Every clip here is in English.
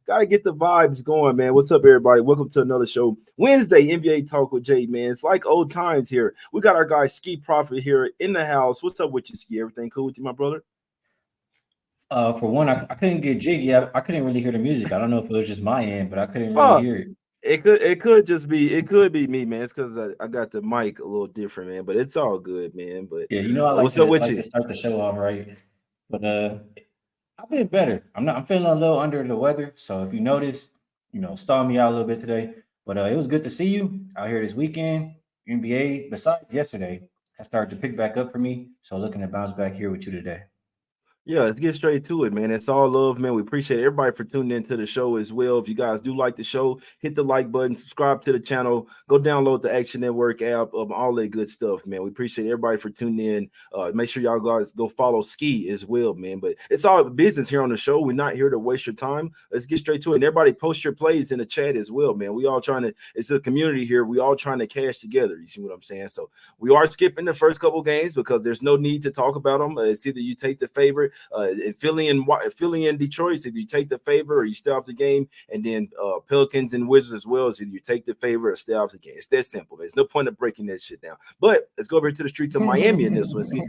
Gotta get the vibes going, man. What's up, everybody? Welcome to another show. Wednesday, NBA Talk with Jay, man. It's like old times here. We got our guy Skee Prophet here in the house. What's up with you, Skee? Everything cool with you, my brother? For one, I couldn't get jiggy. I couldn't really hear the music. I don't know if it was just my end, but I couldn't really Fuck. hear it. It could just be me, man. It's because I got the mic a little different, man. But it's all good, man. But Yeah, I what's up with like you? to start the show off right, but I've been better. I'm feeling a little under the weather, so if you notice, stall me out a little bit today. But it was good to see you out here this weekend. NBA, besides yesterday, has started to pick back up for me. So looking to bounce back here with you today. Yeah, let's get straight to it, man. It's all love, man. We appreciate everybody for tuning into the show as well. If you guys do like the show, hit the like button, subscribe to the channel, go download the Action Network app, all that good stuff, man. We appreciate everybody for tuning in. Make sure y'all guys go follow Skee as well, man. But it's all business here on the show. We're not here to waste your time. Let's get straight to it. And everybody post your plays in the chat as well, man. We all trying to, it's a community here. We all trying to cash together. You see what I'm saying? So we are skipping the first couple games because there's no need to talk about them. It's either you take the favorite. Philly and Detroit, so either you take the favor or you stay off the game, and then Pelicans and Wizards as well, so either you take the favor or stay off the game. It's that simple. There's no point of breaking that shit down. But let's go over to the streets of Miami in this one. See,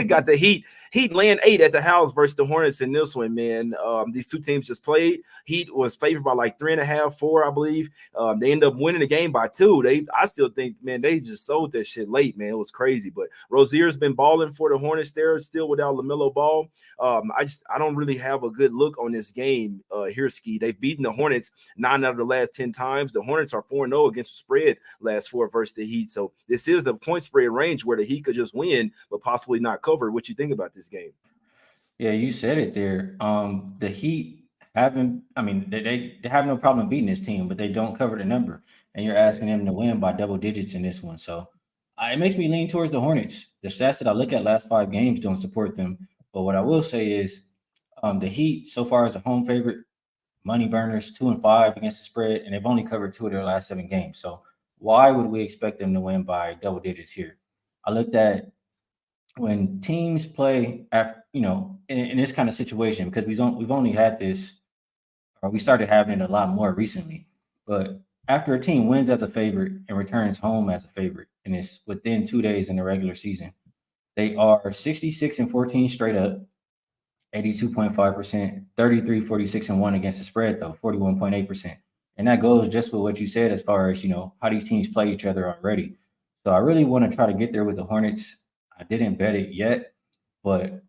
got the Heat laying 8 at the house versus the Hornets in this one, man. These two teams just played. Heat was favored by like 3.5, 4, I believe. They end up winning the game by 2. I still think, man, they just sold that shit late, man. It was crazy. But Rozier's been balling for the Hornets there, still without LaMelo Ball. I don't really have a good look on this game here, Skee. They've beaten the Hornets 9 out of the last 10 times. The Hornets are 4-0 against the spread last 4 versus the Heat. So this is a point spread range where the Heat could just win, but possibly not cover. What you think about this game? Yeah, you said it there. The Heat haven't. I mean, they have no problem beating this team, but they don't cover the number, and you're asking them to win by double digits in this one. So it makes me lean towards the Hornets. The stats that I look at last 5 games don't support them. But what I will say is, the Heat so far as a home favorite, money burners 2-5 against the spread, and they've only covered 2 of their last 7 games. So why would we expect them to win by double digits here? I looked at when teams play after, in this kind of situation, because we've only had this, or we started having it a lot more recently. But after a team wins as a favorite and returns home as a favorite, and it's within 2 days in the regular season, they are 66-14 straight up, 82.5%, 33, 46-1 against the spread, though, 41.8%. And that goes just with what you said as far as, how these teams play each other already. So I really want to try to get there with the Hornets. I didn't bet it yet, but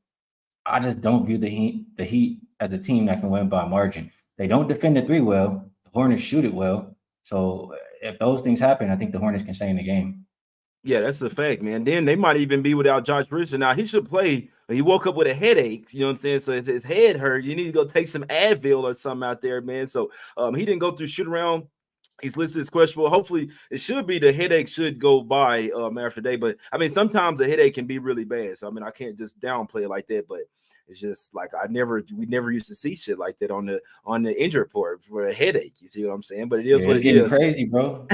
I just don't view the Heat as a team that can win by margin. They don't defend the 3 well. The Hornets shoot it well. So if those things happen, I think the Hornets can stay in the game. Yeah, that's a fact, man. Then they might even be without Josh Richardson. Now, he should play. He woke up with a headache, you know what I'm saying? So his head hurt. You need to go take some Advil or something out there, man. So he didn't go through shoot around. He's listed as questionable. Hopefully, it should be the headache should go by after day. But, I mean, sometimes a headache can be really bad. So, I mean, I can't just downplay it like that. But it's just like we never used to see shit like that on the injury report for a headache. You see what I'm saying? But it is what it's it getting is. crazy, bro.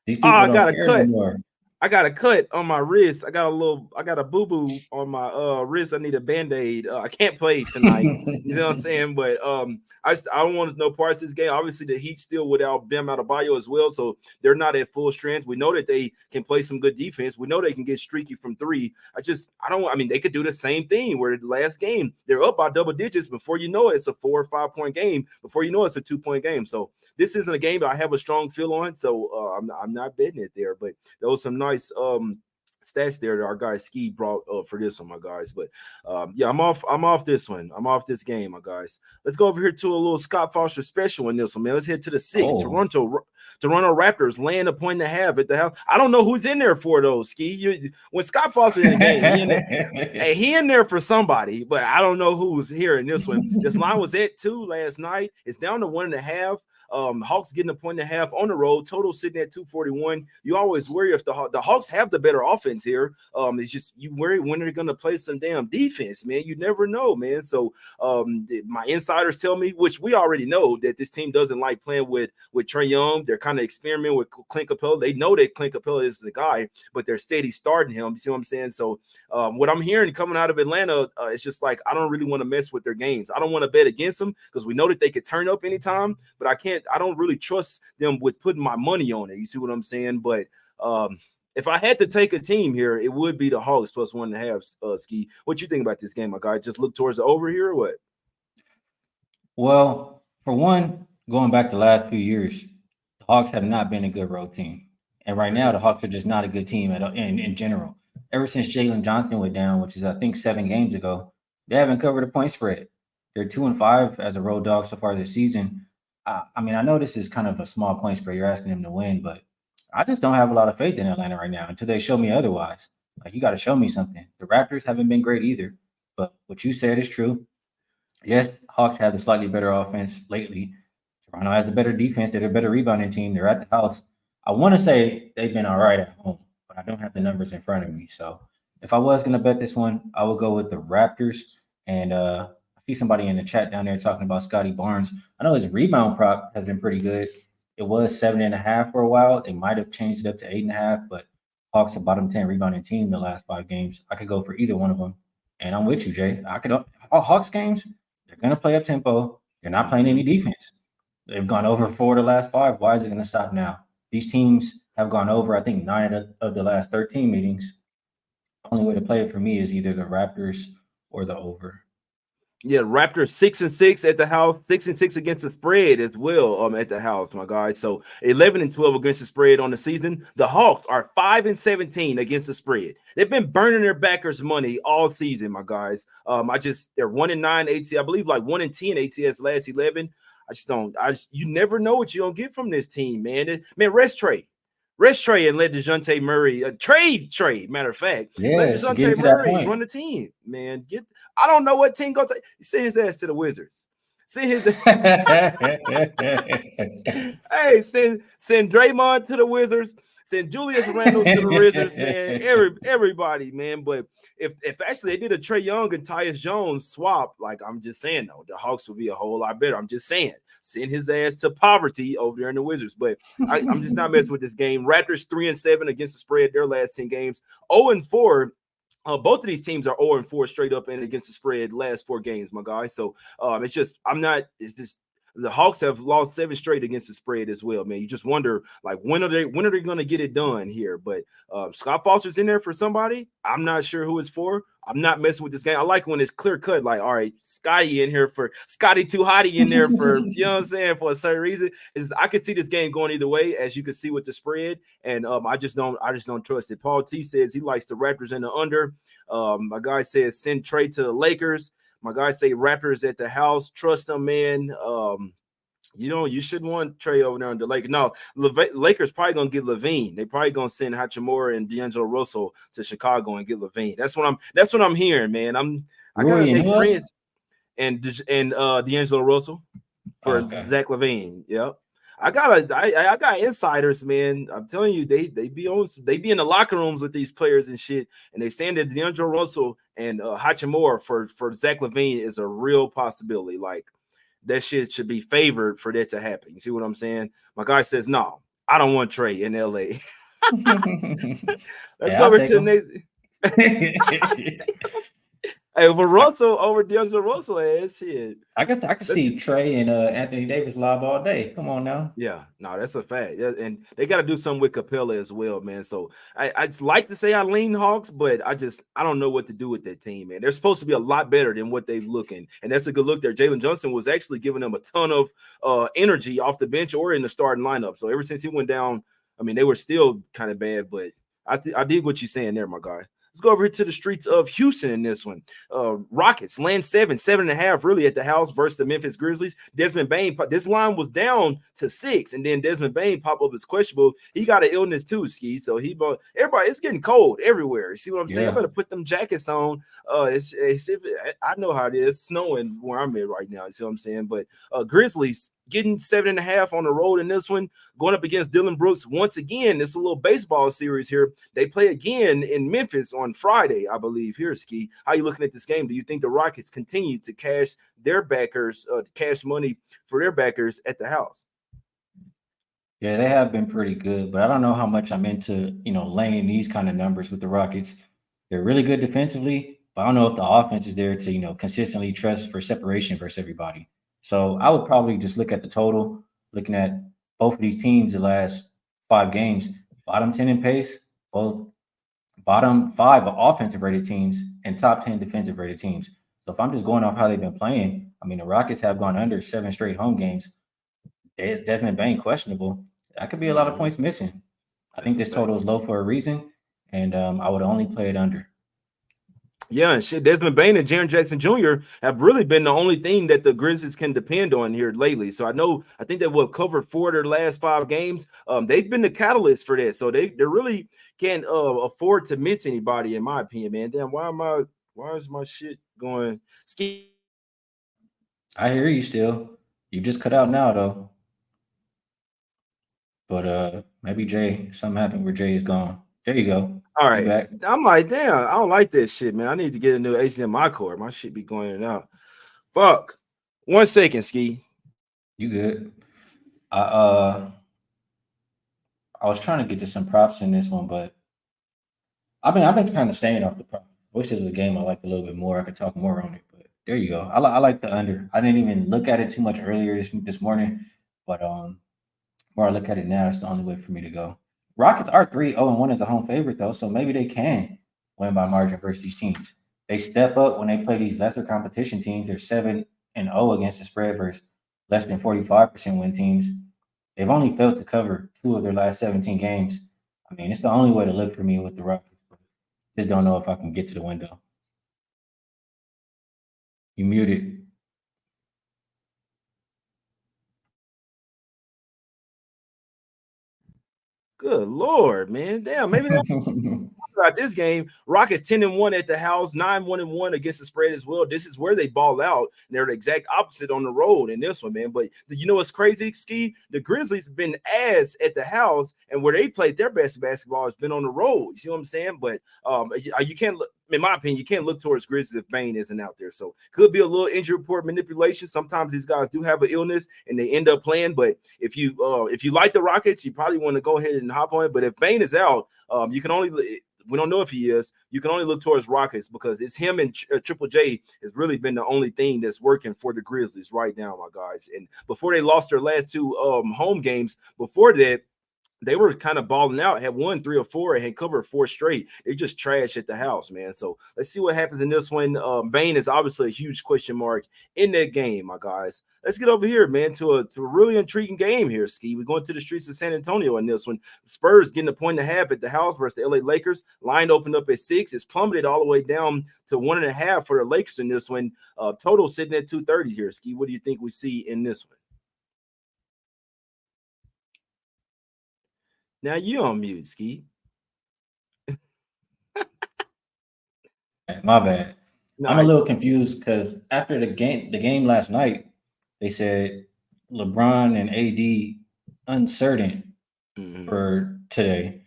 These Oh, people I got don't a care cut. no more. I got a cut on my wrist. I got a boo-boo on my wrist. I need a band-aid. I can't play tonight. You know what I'm saying? But I don't want no parts of this game. Obviously, the Heat still without Bam Adebayo as well, so they're not at full strength. We know that they can play some good defense. We know they can get streaky from 3. I mean, they could do the same thing where the last game they're up by double digits. Before you know it, it's a 4 or 5 point game. Before you know it's a 2-point game. So this isn't a game that I have a strong feel on. So I'm not betting it there. But there was some nice stats there that our guy Skee brought up for this one, my guys. But yeah, I'm off this one. I'm off this game, my guys. Let's go over here to a little Scott Foster special in this one, man. Let's head to the 6. Toronto Raptors laying a 1.5 at the house. I don't know who's in there for those, Skee. When Scott Foster in the game, he in there for somebody, but I don't know who's here in this one. This line was at 2 last night. It's down to 1.5. Hawks getting a point and a half on the road, total sitting at 241. You always worry if the Hawks have the better offense here. It's just you worry when they're going to play some damn defense, man. You never know, man. So my insiders tell me, which we already know, that this team doesn't like playing with Trae Young. They're kind of experimenting with Clint Capella. They know that Clint Capella is the guy, but they're steady starting him. You see what I'm saying? So what I'm hearing coming out of Atlanta, it's just like I don't really want to mess with their games. I don't want to bet against them because we know that they could turn up anytime, but I don't really trust them with putting my money on it. You see what I'm saying? But if I had to take a team here, it would be the Hawks plus 1.5. Skee, what you think about this game, my guy? Just look towards the over here or what? Well, for one, going back the last few years, the Hawks have not been a good road team. And right now, the Hawks are just not a good team in general. Ever since Jalen Johnson went down, which is, I think, 7 games ago, they haven't covered a point spread. They're 2-5 as a road dog so far this season. I mean, I know this is kind of a small point spread. You're asking them to win, but I just don't have a lot of faith in Atlanta right now until they show me otherwise. Like, you got to show me something. The Raptors haven't been great either, but what you said is true. Yes, Hawks have the slightly better offense lately. Toronto has the better defense. They're a better rebounding team. They're at the house. I want to say they've been all right at home, but I don't have the numbers in front of me. So if I was going to bet this one, I would go with the Raptors. And I see somebody in the chat down there talking about Scotty Barnes. I know his rebound prop has been pretty good. It was 7.5 for a while. They might have changed it up to 8.5, but Hawks a bottom 10 rebounding team the last 5 games. I could go for either one of them. And I'm with you, Jay. Hawks games, they're going to play up tempo. They're not playing any defense. They've gone over 4 the last 5. Why is it going to stop now? These teams have gone over, I think, 9 of the last 13 meetings. The only way to play it for me is either the Raptors or the over. Yeah, Raptors 6-6 at the house, 6-6 against the spread as well. At the house, my guys. So 11-12 against the spread on the season. The Hawks are 5-17 against the spread. They've been burning their backers' money all season, my guys. They're 1-9 ATS, I believe, like 1-10 ATS last 11. You never know what you're gonna get from this team, man. Rest Trae and let DeJounte Murray trade. Matter of fact, yes, let DeJounte Murray run the team, man. I don't know what team gonna take. Send his ass to the Wizards. Send his hey, send Draymond to the Wizards. Send Julius Randle to the Wizards, man. Everybody, man. But if actually they did a Trae Young and Tyus Jones swap, like I'm just saying, though, the Hawks would be a whole lot better. I'm just saying, send his ass to poverty over there in the Wizards. But I'm just not messing with this game. Raptors 3-7 against the spread their last 10 games. 0-4. Both of these teams are 0-4 straight up and against the spread last 4 games, my guy. So it's just the Hawks have lost 7 straight against the spread as well, man. You just wonder, like, when are they going to get it done here? But Scott Foster's in there for somebody. I'm not sure who it's for. I'm not messing with this game. I like when it's clear cut, like, all right, Scotty in here for Scotty Too Hottie in there for, you know what I'm saying, for a certain reason. I could see this game going either way, as you can see with the spread. And I just don't trust it. Paul T says he likes the Raptors in the under. My guy says send Trae to the Lakers. My guys say Raptors at the house. Trust them, man. You shouldn't want Trae over there on the Lakers. No, Lakers probably gonna get Levine. They probably gonna send Hachimura and D'Angelo Russell to Chicago and get Levine. That's what I'm hearing, man. I got big friends and D'Angelo Russell for Zach Levine. Yep. I got insiders, man. I'm telling you, they be in the locker rooms with these players and shit, and they saying that D'Angelo Russell and Hachimura for Zach Levine is a real possibility. Like, that shit should be favored for that to happen. You see what I'm saying? My guy says, no, I don't want Trae in LA. Let's go over to the next. Hey, but Russell over D'Angelo Russell ass shit. I could see Trae and Anthony Davis live all day. Come on now. Yeah, no, that's a fact. Yeah, and they got to do something with Capella as well, man. So I'd like to say I lean Hawks, but I don't know what to do with that team, man. They're supposed to be a lot better than what they've looking, and that's a good look there. Jalen Johnson was actually giving them a ton of energy off the bench or in the starting lineup. So ever since he went down, I mean, they were still kind of bad, but I dig what you're saying there, my guy. Let's go over here to the streets of Houston in this one. Rockets land 7.5 really at the house versus the Memphis Grizzlies. Desmond Bane, this line was down to 6, and then Desmond Bane pop up as questionable. He got an illness too, Skee. So everybody, it's getting cold everywhere. You see what I'm saying? I better put them jackets on. I know how it is. It's snowing where I'm at right now. You see what I'm saying? But Grizzlies getting 7.5 on the road in this one, going up against Dylan Brooks once again. It's a little baseball series here. They play again in Memphis on Friday, I believe. Here, Skee, how you looking at this game? Do you think the Rockets continue to cash their backers, cash money for their backers at the house? Yeah, they have been pretty good, but I don't know how much I'm into, laying these kind of numbers with the Rockets. They're really good defensively, but I don't know if the offense is there to, consistently trust for separation versus everybody. So I would probably just look at the total, looking at both of these teams the last 5 games, bottom 10 in pace, both bottom 5 offensive rated teams and top 10 defensive rated teams. So if I'm just going off how they've been playing, I mean, the Rockets have gone under 7 straight home games. Desmond Bain questionable. That could be a lot of points missing. I think this total is low for a reason, and I would only play it under. Yeah, and shit, Desmond Bain and Jaren Jackson Jr. have really been the only thing that the Grizzlies can depend on here lately. So I think that we'll cover 4 of their last 5 games. They've been the catalyst for this, so they really can't afford to miss anybody, in my opinion, man. Damn, why is my shit going? Skee? I hear you still. You just cut out now though. But maybe Jay, something happened where Jay is gone. There you go. All right. Back. I'm like, damn, I don't like this shit, man. I need to get a new HDMI cord. My shit be going in and out. Fuck. 1 second, Skee. You good. I was trying to get to some props in this one, but I've been kind of staying off the prop. Wish it was a game I liked a little bit more. I could talk more on it, but there you go. I like the under. I didn't even look at it too much earlier this morning, but more I look at it now, it's the only way for me to go. Rockets are 3-0-1 as a home favorite, though, so maybe they can win by margin versus these teams. They step up when they play these lesser competition teams. They're 7-0 against the spread versus less than 45% win teams. They've only failed to cover 2 of their last 17 games. I mean, it's the only way to look for me with the Rockets. Just don't know if I can get to the window. You muted. Good Lord, man. Damn, maybe about this game. Rockets 10-1 at the house, 9-1-1 against the spread as well. This is where they ball out, and they're the exact opposite on the road in this one, man. But you know what's crazy, Skee? The Grizzlies have been ass at the house, and where they played their best basketball has been on the road. You see what I'm saying? But you can't look. In my opinion, you can't look towards Grizzlies if Bain isn't out there. So could be a little injury report manipulation. Sometimes these guys do have an illness and they end up playing. But if you like the Rockets, you probably want to go ahead and hop on it. But if Bain is out, you can only we don't know if he is. You can only look towards Rockets because it's him and Triple J has really been the only thing that's working for the Grizzlies right now, my guys. And before they lost their last 2 home games, before that, they were kind of balling out, had won 3 or 4 and had covered 4 straight. They just trash at the house, man. So let's see what happens in this one. Bain is obviously a huge question mark in that game, my guys. Let's get over here, man, to a really intriguing game here, Skee. We're going to the streets of San Antonio in this one. Spurs getting a 1.5 at the house versus the LA Lakers. Line opened up at 6. It's plummeted all the way down to 1.5 for the Lakers in this one. Total sitting at 230 here, Skee. What do you think we see in this one? Now you on mute, Skee. My bad. No, I'm a little confused because after the game last night, they said LeBron and AD uncertain for today.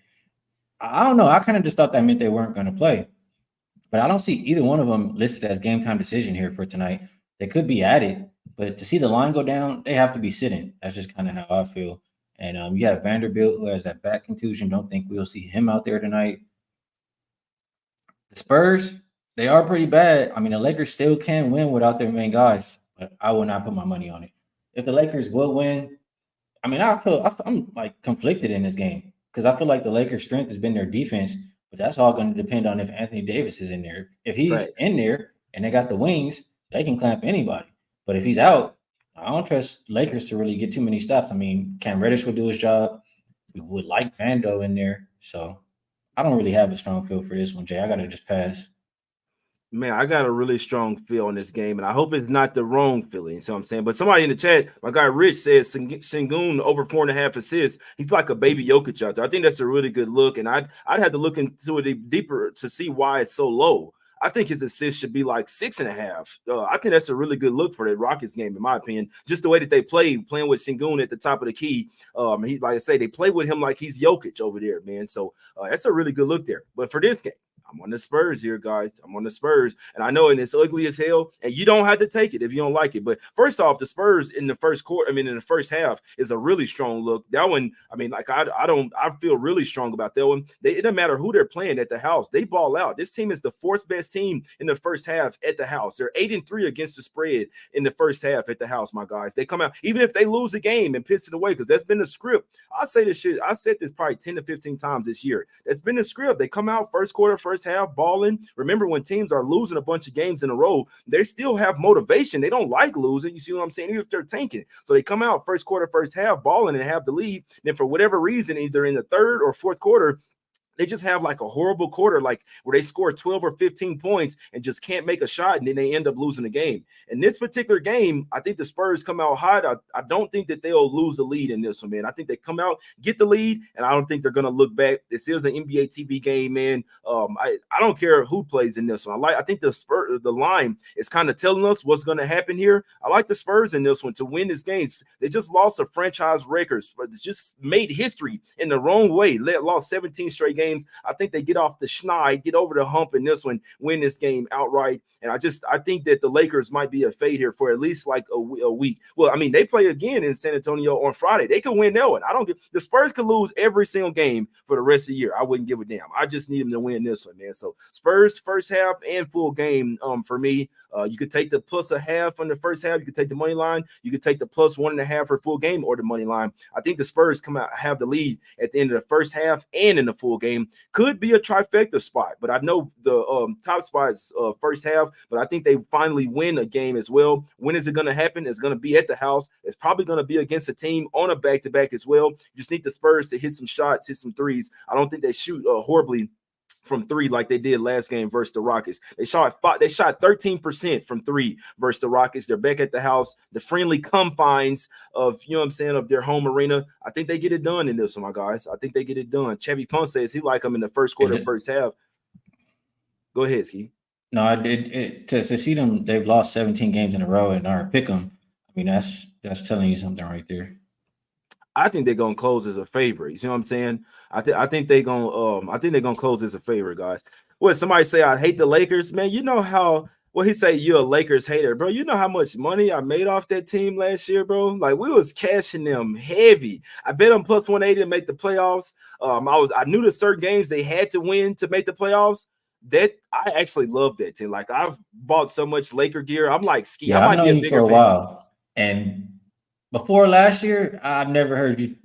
I don't know. I kind of just thought that meant they weren't going to play, but I don't see either one of them listed as game time decision here for tonight. They could be added, but to see the line go down, they have to be sitting. That's just kind of how I feel. And you have Vanderbilt, who has that back contusion. Don't think we'll see him out there tonight. The Spurs, they are pretty bad. I mean, the Lakers still can win without their main guys, but I will not put my money on it. If the Lakers will win, I mean, I'm like conflicted in this game because I feel like the Lakers' strength has been their defense, but that's all going to depend on if Anthony Davis is in there. If he's in there and they got the wings, they can clamp anybody. But if he's out, I don't trust Lakers to really get too many stops. I mean, Cam Reddish would do his job. We would like Vando in there. So I don't really have a strong feel for this one, Jay. I got to just pass. Man, I got a really strong feel on this game, and I hope it's not the wrong feeling. You know what I'm saying? But somebody in the chat, my guy Rich says Sengun over 4.5 assists. He's like a baby Jokic out there. I think that's a really good look, and I'd have to look into it deeper to see why it's so low. I think his assist should be like 6.5. I think that's a really good look for the Rockets game, in my opinion. Just the way that they playing with Sengun at the top of the key. He, like I say, they play with him like he's Jokic over there, man. So that's a really good look there. But for this game, I'm on the Spurs here, guys. I'm on the Spurs. And I know it's ugly as hell, and you don't have to take it if you don't like it. But first off, the Spurs in the first quarter, in the first half, is a really strong look. That one, I feel really strong about that one. It doesn't matter who they're playing at the house. They ball out. This team is the fourth best team in the first half at the house. They're 8-3 against the spread in the first half at the house, my guys. They come out, even if they lose a game and piss it away, because that's been the script. I say this shit. I said this probably 10 to 15 times this year. That's been the script. They come out first quarter, first half, balling. Remember, when teams are losing a bunch of games in a row, they still have motivation. They don't like losing. You see what I'm saying? Even if they're tanking. So they come out first quarter, first half, balling and have the lead. And then for whatever reason, either in the third or fourth quarter, they just have like a horrible quarter, like where they score 12 or 15 points and just can't make a shot, and then they end up losing the game. In this particular game, I think the Spurs come out hot. I don't think that they'll lose the lead in this one, man. I think they come out, get the lead, and I don't think they're going to look back. This is the NBA TV game, man. I don't care who plays in this one. I think the line is kind of telling us what's going to happen here. I like the Spurs in this one to win this game. They just lost a franchise record, but it's just made history in the wrong way. Lost 17 straight games. I think they get off the schneid, get over the hump in this one, win this game outright. And I think that the Lakers might be a fade here for at least like a week. Well, I mean, they play again in San Antonio on Friday. They could win that one. The Spurs could lose every single game for the rest of the year. I wouldn't give a damn. I just need them to win this one, man. So Spurs first half and full game for me. You could take the +0.5 on the first half. You could take the money line. You could take the +1.5 for full game or the money line. I think the Spurs come out, have the lead at the end of the first half and in the full game. Could be a trifecta spot, but I know the top spot is first half, but I think they finally win a game as well. When is it going to happen? It's going to be at the house. It's probably going to be against a team on a back-to-back as well. You just need the Spurs to hit some shots, hit some threes. I don't think they shoot horribly from three like they did last game versus the Rockets. They shot 13% from three versus the Rockets. They're back at the house, the friendly confines of, of their home arena. I think they get it done in this one, my guys. I think they get it done. Chevy Fun says he like them in the first quarter, first half. Go ahead, Skee. No, to see them, they've lost 17 games in a row and are pick them. I mean, that's telling you something right there. I think they're gonna close as a favorite. You see what I'm saying? I think they're gonna close as a favorite, guys. What somebody say? I hate the Lakers, man. You know how? Well, he say you're a Lakers hater, bro. You know how much money I made off that team last year, bro. Like we was cashing them heavy. I bet them +180 to make the playoffs. I knew the certain games they had to win to make the playoffs. That I actually love that team. Like I've bought so much Laker gear. I'm like Skee. Yeah, I've known you for a while, and before last year, I've never heard you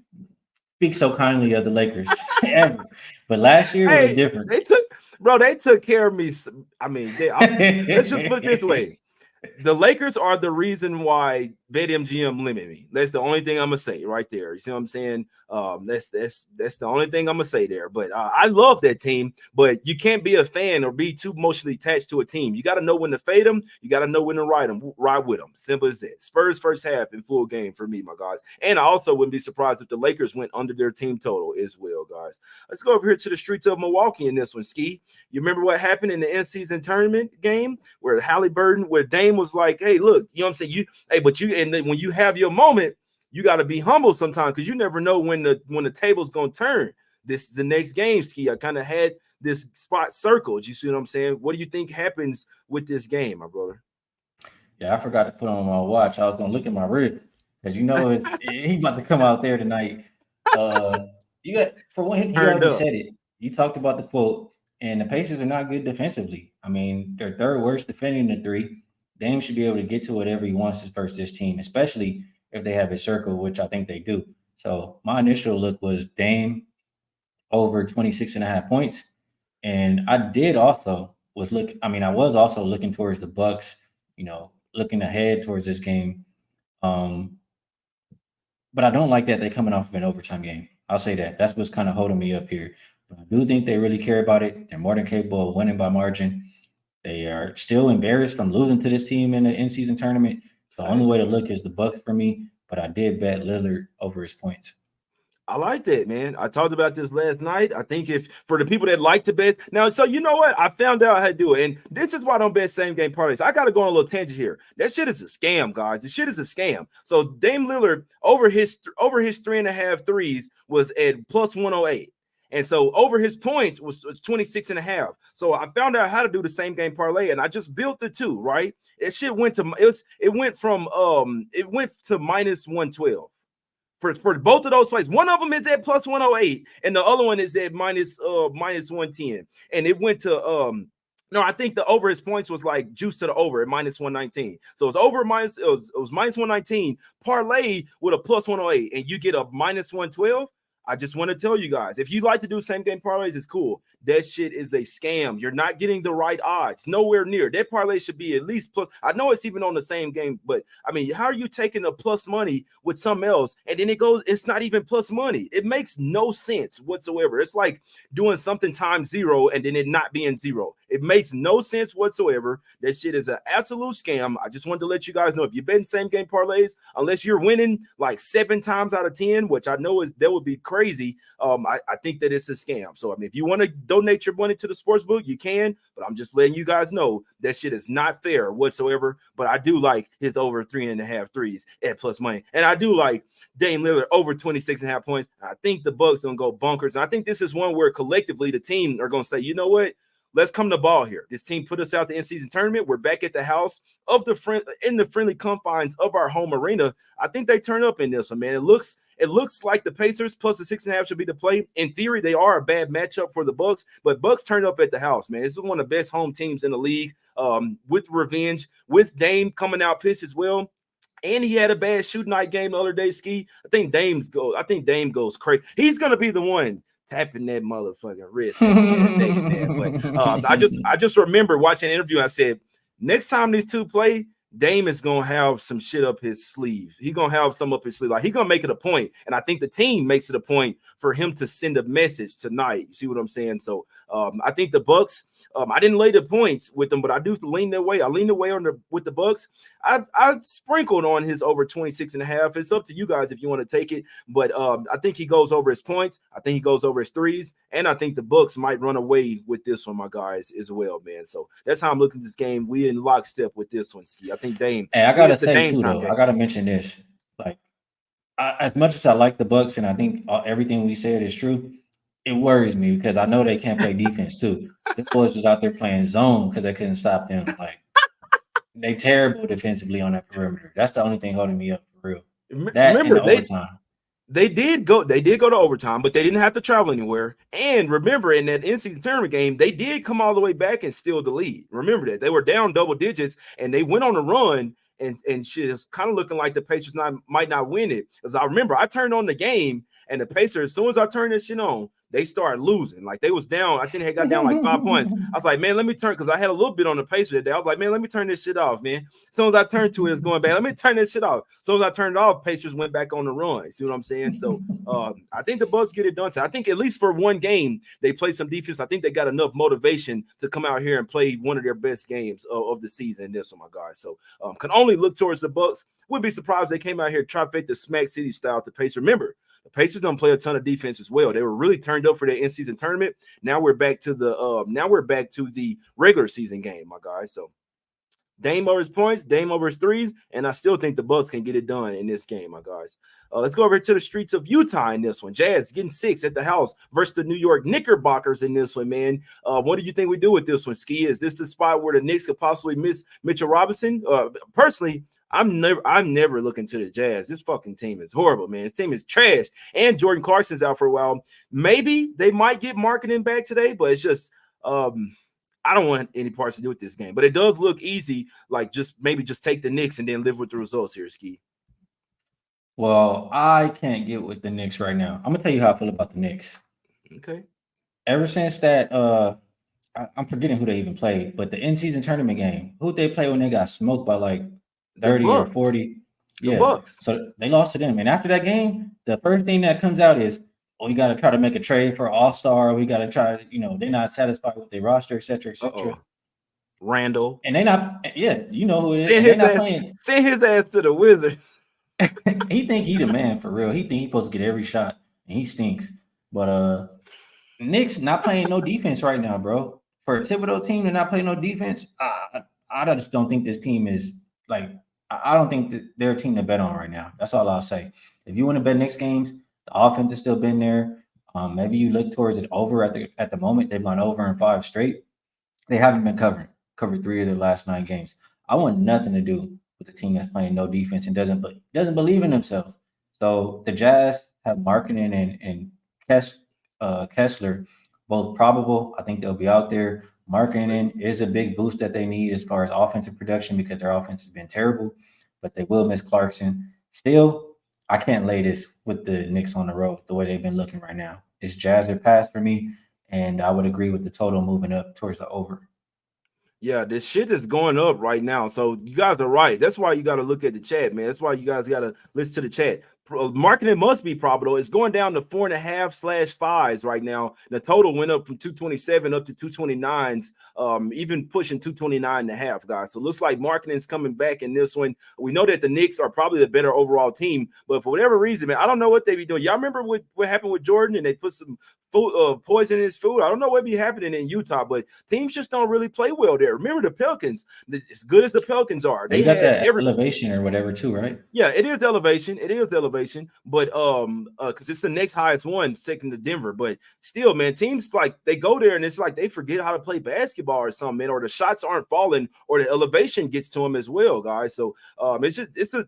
speak so kindly of the Lakers ever. But last year was different. They took care of me. I mean, let's just put it this way. The Lakers are the reason why BetMGM limit me. That's the only thing I'm gonna say right there. You see what I'm saying? That's the only thing I'm gonna say there. But I love that team. But you can't be a fan or be too emotionally attached to a team. You got to know when to fade them. You got to know when to ride with them. Simple as that. Spurs first half in full game for me, my guys. And I also wouldn't be surprised if the Lakers went under their team total as well, guys. Let's go over here to the streets of Milwaukee in this one, Skee. You remember what happened in the in-season tournament game where Halliburton, where Dame was like, "Hey, look, you know what I'm saying? And then when you have your moment, you got to be humble sometimes because you never know when the table's gonna turn." This is the next game, Skee. I kind of had this spot circled. You see what I'm saying? What do you think happens with this game, my brother? Yeah, I forgot to put on my watch. I was gonna look at my wrist because he's about to come out there tonight. He already said it. You talked about the quote, and the Pacers are not good defensively. I mean, they're third worst defending the three. Dame should be able to get to whatever he wants versus this team, especially if they have a circle, which I think they do. So my initial look was Dame over 26.5 points. And I was also looking towards the Bucks, looking ahead towards this game. But I don't like that they're coming off of an overtime game. I'll say that. That's what's kind of holding me up here. But I do think they really care about it. They're more than capable of winning by margin. They are still embarrassed from losing to this team in the in-season tournament. So the only way to look is the Bucks for me, but I did bet Lillard over his points. I like that, man. I talked about this last night. I think if for the people that like to bet now, so you know what? I found out how to do it, and this is why I don't bet same game parlays. I got to go on a little tangent here. That shit is a scam, guys. This shit is a scam. So Dame Lillard over his 3.5 threes was at plus 108. And so over his points was 26 and a half. So I found out how to do the same game parlay, and I just built the two, right? It shit went to it went to minus 112 for both of those plays. One of them is at plus 108, and the other one is at minus 110. And it went to no, I think the over his points was like juice to the over at minus 119. So it's over minus it was minus 119 parlay with a plus 108, and you get a minus 112. I just want to tell you guys, if you like to do same game parlays, it's cool. That shit is a scam. You're not getting the right odds. Nowhere near. That parlay should be at least plus. I know it's even on the same game, but I mean, how are you taking a plus money with something else and then it's not even plus money? It makes no sense whatsoever. It's like doing something times zero and then it not being zero. It makes no sense whatsoever. That shit is an absolute scam. I just wanted to let you guys know, if you've been same game parlays, unless you're winning like 7 times out of 10, which I know that would be crazy. I think that it's a scam. So I mean, if you want to donate your money to the sports book, you can, but I'm just letting you guys know that shit is not fair whatsoever. But I do like his over 3.5 threes at plus money, and I do like Dame Lillard over 26.5 points. I think the Bucks gonna go bunkers, and I think this is one where collectively the team are gonna say, you know what, let's come to ball here. This team put us out the in-season tournament. We're back at the house of in the friendly confines of our home arena. I think they turn up in this one, man. It looks like the Pacers plus the 6.5 should be the play. In theory, they are a bad matchup for the Bucks, but Bucks turn up at the house, man. This is one of the best home teams in the league, with revenge, with Dame coming out pissed as well. And he had a bad shooting night game the other day, Skee. I think Dame goes crazy. He's gonna be the one tapping that motherfucking wrist every day, man. But I just remember watching an interview. I said, next time these two play, Dame is gonna have some shit up his sleeve. He's gonna have some up his sleeve. Like, he's gonna make it a point, and I think the team makes it a point for him to send a message tonight. You see what I'm saying? So I think the Bucks. I didn't lay the points with them, but I do lean their way. I lean away with the Bucks. I sprinkled on his over 26.5. It's up to you guys if you want to take it, but I think he goes over his points. I think he goes over his threes, and I think the Bucks might run away with this one, my guys, as well, man. So that's how I'm looking at this game. We in lockstep with this one, Skee. I think Dame. Hey, I gotta say too, though. I gotta mention this. Like, as much as I like the Bucks, and I think everything we said is true, it worries me because I know they can't play defense too. The boys was out there playing zone because they couldn't stop them. Like, they terrible defensively on that perimeter. That's the only thing holding me up for real. Remember, overtime. They did go to overtime, but they didn't have to travel anywhere. And remember, in that in-season tournament game, they did come all the way back and steal the lead. Remember that. They were down double digits, and they went on a run, and shit is kind of looking like the Pacers might not win it. Because I remember I turned on the game, and the Pacers, as soon as I turned this shit on, they started losing. Like, they was down. I think they got down like 5 points. I was like, man, let me turn, because I had a little bit on the Pacers that day. I was like, man, let me turn this shit off, man. As soon as I turned to it, it's going bad. Let me turn this shit off. As soon as I turned it off, Pacers went back on the run. See what I'm saying? So I think the Bucks get it done. So I think at least for one game, they play some defense. I think they got enough motivation to come out here and play one of their best games of the season. This one, my guys. So can only look towards the Bucks. Wouldn't be surprised they came out here trifecta the Smack City style to Pacers. Remember, the Pacers don't play a ton of defense as well. They were really turned up for their in-season tournament. Now we're back to the regular season game, my guys. So Dame over his points, Dame over his threes, and I still think the Bucks can get it done in this game, my guys. Let's go over to the streets of Utah in this one. Jazz getting 6 at the house versus the New York Knickerbockers in this one, man. What do you think we do with this one, Skee? Is this the spot where the Knicks could possibly miss Mitchell Robinson? Personally, I'm never looking to the Jazz. This fucking team is horrible, man. This team is trash. And Jordan Clarkson's out for a while. Maybe they might get marketing back today, but it's just I don't want any parts to do with this game. But it does look easy, like just take the Knicks and then live with the results here, Skee. Well, I can't get with the Knicks right now. I'm gonna tell you how I feel about the Knicks. Okay. Ever since that, I'm forgetting who they even played, but the in-season tournament game, who'd they play when they got smoked by like 30 or 40? Yeah. Bucks. So they lost to them. And after that game, the first thing that comes out is, we got to try to make a trade for All-Star. We got to try, they're not satisfied with their roster, et cetera, et cetera. Randall. And they not, you know who it is. Send his ass to the Wizards. He think he the man for real. He think he supposed to get every shot and he stinks. But Knicks not playing no defense right now, bro. For a Thibodeau team to not play no defense, I just don't think this team is like. I don't think that they're a team to bet on right now. That's all I'll say. If you want to bet Knicks games, the offense has still been there. Maybe you look towards it over at the moment. They've gone over in 5 straight. They haven't been covered 3 of their last 9 games. I want nothing to do with a team that's playing no defense and doesn't believe in themselves. So the Jazz have Markkinen and Kessler both probable. I think they'll be out there. Markkinen is a big boost that they need as far as offensive production because their offense has been terrible, but they will miss Clarkson. Still, I can't lay this with the Knicks on the road the way they've been looking right now. It's Jazz or pass for me, and I would agree with the total moving up towards the over. Yeah, this shit is going up right now. So you guys are right. That's why you got to look at the chat, man. That's why you guys got to listen to the chat. Marketing must be profitable. It's going down to 4.5/5s right now. The total went up from 227 up to 229s, even pushing 229.5, guys. So it looks like marketing is coming back in this one. We know that the Knicks are probably the better overall team, but for whatever reason, man, I don't know what they be doing. Y'all remember what happened with Jordan and they put some food, poison in his food? I don't know what be happening in Utah, but teams just don't really play well there. Remember the Pelicans, as good as the Pelicans are, They got that elevation or whatever too, right? Yeah, it is the elevation. It is the elevation, but because it's the next highest one, second to Denver. But still, man, teams like they go there and it's like they forget how to play basketball or something, man, or the shots aren't falling, or the elevation gets to them as well, guys. So it's a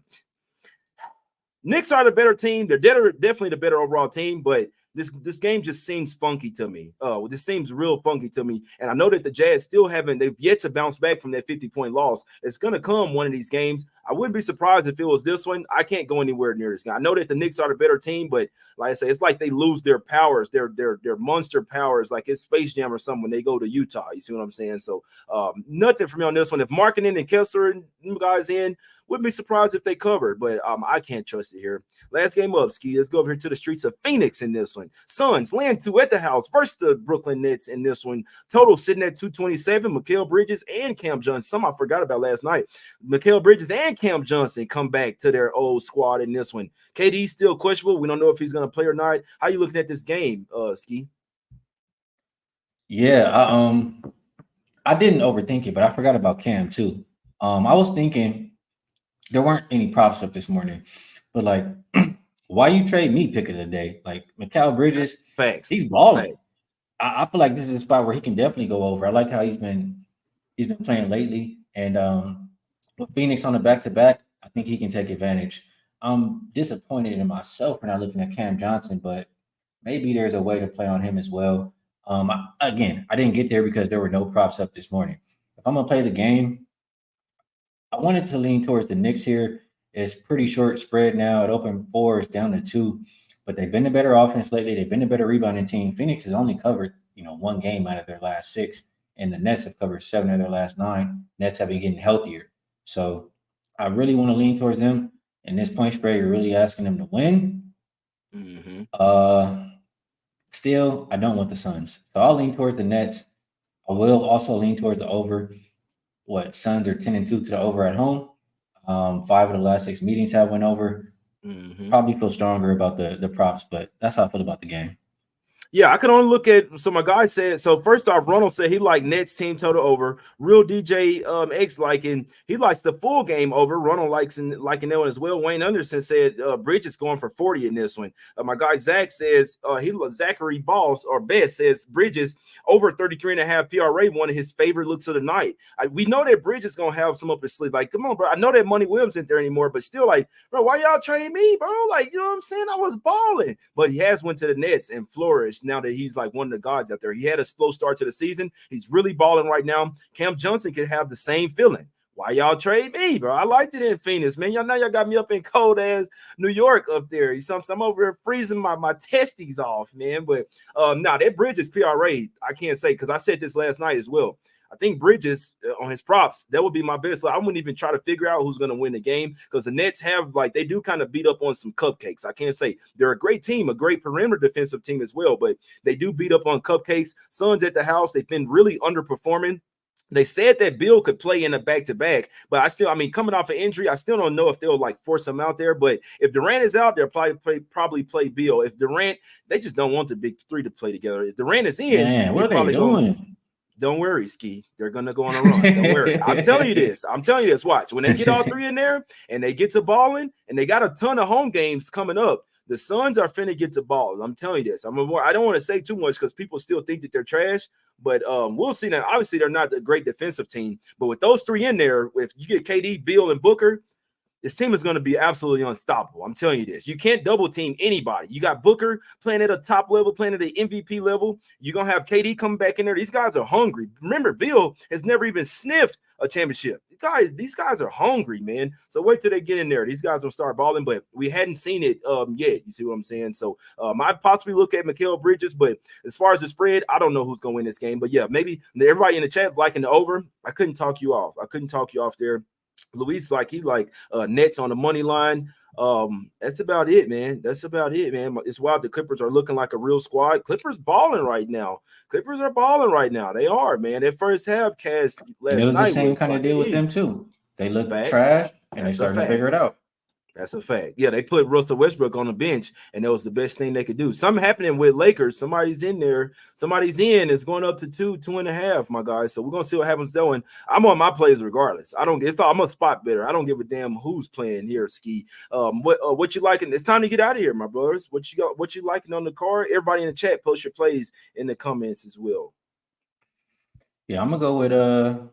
Knicks are the better team. They're definitely the better overall team, but this game just seems funky to me. This seems real funky to me. And I know that the Jazz they've yet to bounce back from that 50-point loss. It's gonna come one of these games. I wouldn't be surprised if it was this one. I can't go anywhere near this guy. I know that the Knicks are the better team, but like I say, it's like they lose their powers, their monster powers, like it's Space Jam or something when they go to Utah. You see what I'm saying? So nothing for me on this one. If Markkinen and Kessler and guys in, wouldn't be surprised if they covered, but I can't trust it here. Last game up, Skee. Let's go over here to the streets of Phoenix in this one. Suns land 2 at the house versus the Brooklyn Nets in this one. Total sitting at 227. Mikal Bridges and Cam Johnson. Some I forgot about last night. Mikal Bridges and Cam Johnson come back to their old squad in this one. KD's still questionable. We don't know if he's going to play or not. How you looking at this game, Skee? Yeah, I didn't overthink it, but I forgot about Cam too. I was thinking there weren't any props up this morning, but like, why you trade me pick of the day? Like Mikal Bridges, Facts. He's balling. I feel like this is a spot where he can definitely go over. I like how he's been playing lately, and with Phoenix on the back-to-back, I think he can take advantage. I'm disappointed in myself for not looking at Cam Johnson, but maybe there's a way to play on him as well. I didn't get there because there were no props up this morning. If I'm gonna play the game, I wanted to lean towards the Knicks here. It's pretty short spread now. It opened 4, it's down to 2, but they've been a better offense lately. They've been a better rebounding team. Phoenix has only covered 1 game out of their last 6, and the Nets have covered 7 of their last 9. Nets have been getting healthier, so I really want to lean towards them. And this point spread, you're really asking them to win. Mm-hmm. Still, I don't want the Suns, so I'll lean towards the Nets. I will also lean towards the over. Suns are 10-2 to the over at home. 5 of the last 6 meetings have went over. Probably feel stronger about the props, but that's how I feel about the game. Yeah, I can only look at my guy said. So first off, Ronald said he liked Nets team total over. Real DJ X liking he likes the full game over. Ronald liking that one as well. Wayne Anderson said Bridges going for 40 in this one. My guy Zach says Zachary Balls or Best says Bridges over 33.5 PRA, one of his favorite looks of the night. We know that Bridges gonna have some up his sleeve. Like, come on, bro. I know that Money Williams isn't there anymore, but still, like, bro, why y'all trade me, bro? Like, you know what I'm saying? I was balling, but he has went to the Nets and flourished. Now that he's like one of the guys out there. He had a slow start to the season. He's really balling right now. Cam Johnson could have the same feeling. Why y'all trade me, bro? I liked it in Phoenix, man. Y'all got me up in cold ass New York up there. I'm over here freezing my testes off, man. But that Bridges PRA, I can't say because I said this last night as well. I think Bridges on his props, that would be my best. So I wouldn't even try to figure out who's going to win the game because the Nets they do kind of beat up on some cupcakes. I can't say they're a great team, a great perimeter defensive team as well, but they do beat up on cupcakes. Suns at the house, they've been really underperforming. They said that Bill could play in a back-to-back, but I mean, coming off an injury, I still don't know if they'll like force him out there. But if Durant is out, they'll probably play Bill. If Durant, they just don't want the big three to play together. If Durant is in, Man, what are they probably doing? Don't worry, Skee. They're gonna go on a run. Don't worry. I'm telling you this. Watch. When they get all three in there and they get to balling, and they got a ton of home games coming up, the Suns are finna get to balls. I'm telling you this. I don't want to say too much because people still think that they're trash, but we'll see. Now, obviously, they're not a great defensive team, but with those three in there, if you get KD, Bill, and Booker, this team is going to be absolutely unstoppable. I'm telling you this. You can't double team anybody. You got Booker playing at a top level, playing at an MVP level. You're going to have KD coming back in there. These guys are hungry. Remember, Bill has never even sniffed a championship. These guys are hungry, man. So wait till they get in there. These guys will start balling, but we hadn't seen it yet. You see what I'm saying? So I'd possibly look at Mikal Bridges, but as far as the spread, I don't know who's going to win this game. But yeah, maybe everybody in the chat liking the over. I couldn't talk you off. There. Luis he Nets on the money line. That's about it, man. It's wild. The Clippers are looking like a real squad. Clippers balling right now. They are, man. That first half cast last it was night the same kind of deal with them too. They look trash and they started to figure it out. That's a fact. Yeah, they put Russell Westbrook on the bench, and that was the best thing they could do. Something happening with Lakers. Somebody's in there. Somebody's in. It's going up to 2.5, my guys. So we're gonna see what happens there. And I'm on my plays regardless. I'm a spot better. I don't give a damn who's playing here, Skee. What you liking? It's time to get out of here, my brothers. What you liking on the card? Everybody in the chat, post your plays in the comments as well. Yeah, I'm gonna go with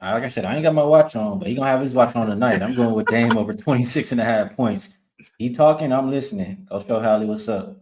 like I said, I ain't got my watch on, but he gonna have his watch on tonight. I'm going with Dame over 26.5 points. He talking, I'm listening. Go show Hallie what's up.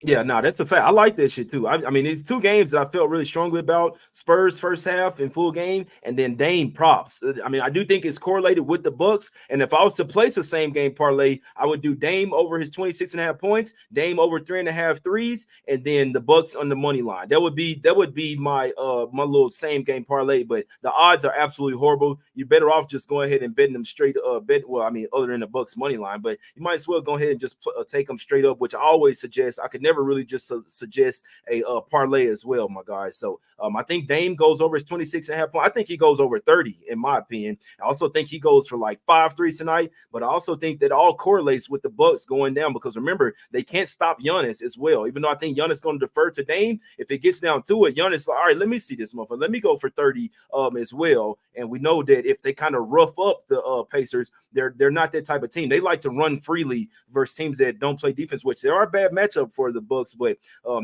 Yeah, no, that's a fact. I like that shit too. I mean, it's two games that I felt really strongly about. Spurs first half in full game, and then Dame props. I mean, I do think it's correlated with the Bucks. And if I was to place the same game parlay, I would do Dame over his 26.5 points, Dame over 3.5 threes, and then the Bucks on the money line. That would be my my little same game parlay. But the odds are absolutely horrible. You're better off just going ahead and betting them straight other than the Bucks money line, but you might as well go ahead and just take them straight up, which I always suggest. I could never really just suggest a parlay as well, my guys. So I think Dame goes over his 26.5 points. I think he goes over 30, in my opinion. I also think he goes for like 5 threes tonight, but I also think that all correlates with the Bucks going down because remember, they can't stop Giannis as well. Even though I think Giannis is going to defer to Dame, if it gets down to it, Giannis like, all right, let me see this motherfucker. Let me go for 30 as well. And we know that if they kind of rough up the Pacers, they're not that type of team. They like to run freely versus teams that don't play defense, which they are a bad matchup for the Bucks. But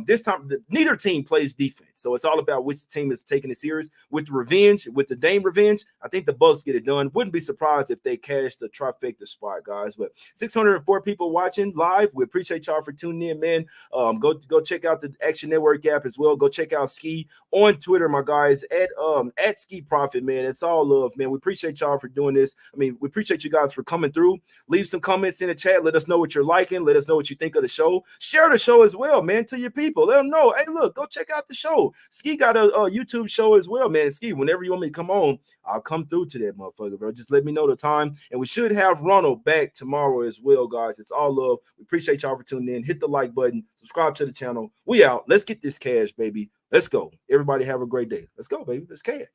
this time, neither team plays defense, so it's all about which team is taking it serious. With the Dame revenge, I think the Bucks get it done. Wouldn't be surprised if they cash the trifecta spot, guys. But 604 people watching live. We appreciate y'all for tuning in, man. Go check out the Action Network app as well. Go check out Skee on Twitter, my guys, at Skee Profit, man. It's all love, man. We appreciate y'all for doing this. I mean, we appreciate you guys for coming through. Leave some comments in the chat. Let us know what you're liking. Let us know what you think of the show. Share the show as well, man, to your people. Let them know, hey, look, go check out the show. Skee got a YouTube show as well, man. Skee, whenever you want me to come on, I'll come through to that motherfucker, bro. Just let me know the time. And we should have Ronald back tomorrow as well, guys. It's all love. We appreciate y'all for tuning in. Hit the like button. Subscribe to the channel. We out. Let's get this cash, baby. Let's go. Everybody have a great day. Let's go, baby. Let's cash.